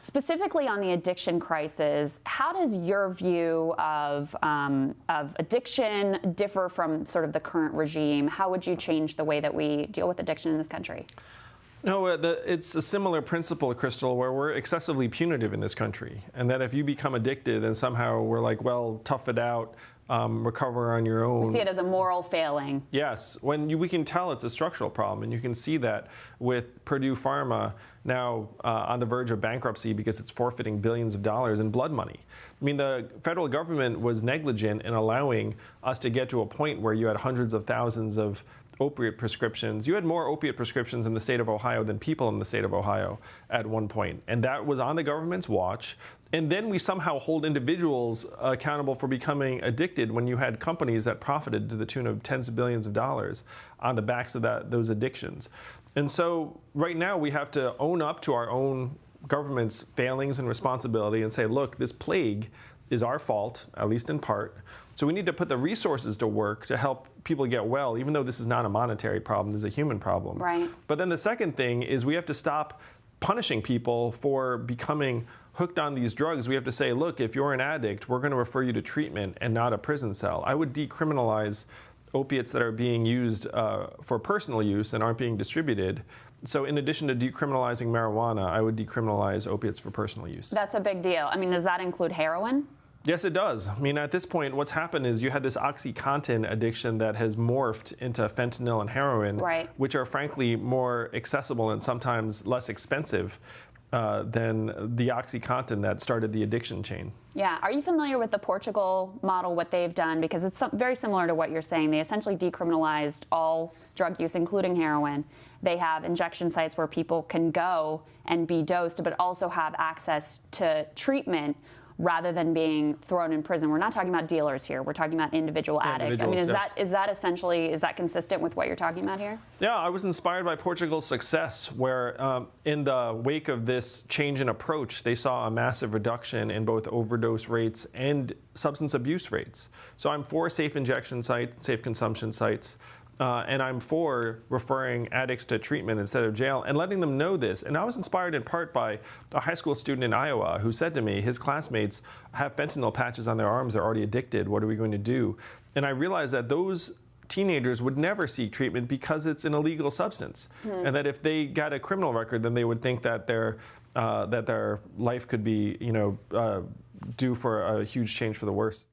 Specifically on the addiction crisis, how does your view of addiction differ from sort of the current regime? How would you change the way that we deal with addiction in this country? No, it's a similar principle, Crystal, where we're excessively punitive in this country. And that if you become addicted, then somehow we're like, well, tough it out, recover on your own. We see it as a moral failing. Yes, we can tell it's a structural problem, and you can see that with Purdue Pharma now on the verge of bankruptcy because it's forfeiting billions of dollars in blood money. I mean, the federal government was negligent in allowing us to get to a point where you had hundreds of thousands of opiate prescriptions. You had more opiate prescriptions in the state of Ohio than people in the state of Ohio at one point. And that was on the government's watch. And then we somehow hold individuals accountable for becoming addicted when you had companies that profited to the tune of tens of billions of dollars on the backs of those addictions. And so right now we have to own up to our own government's failings and responsibility and say, look, this plague is our fault, at least in part. So we need to put the resources to work to help people get well, even though this is not a monetary problem, this is a human problem. Right. But then the second thing is we have to stop punishing people for becoming hooked on these drugs. We have to say, look, if you're an addict, we're going to refer you to treatment and not a prison cell. I would decriminalize opiates that are being used for personal use and aren't being distributed. So in addition to decriminalizing marijuana, I would decriminalize opiates for personal use. That's a big deal. I mean, does that include heroin? Yes, it does. I mean, at this point, what's happened is you had this OxyContin addiction that has morphed into fentanyl and heroin, right, which are frankly more accessible and sometimes less expensive than the OxyContin that started the addiction chain. Yeah. Are you familiar with the Portugal model, what they've done? Because it's very similar to what you're saying. They essentially decriminalized all drug use, including heroin. They have injection sites where people can go and be dosed, but also have access to treatment rather than being thrown in prison. We're not talking about dealers here. We're talking about individual addicts. I mean, is that consistent with what you're talking about here? Yeah, I was inspired by Portugal's success, where in the wake of this change in approach, they saw a massive reduction in both overdose rates and substance abuse rates. So I'm for safe injection sites, safe consumption sites. And I'm for referring addicts to treatment instead of jail and letting them know this. And I was inspired in part by a high school student in Iowa who said to me, his classmates have fentanyl patches on their arms, they're already addicted, what are we going to do? And I realized that those teenagers would never seek treatment because it's an illegal substance. And that if they got a criminal record, then they would think that their life could be, due for a huge change for the worse.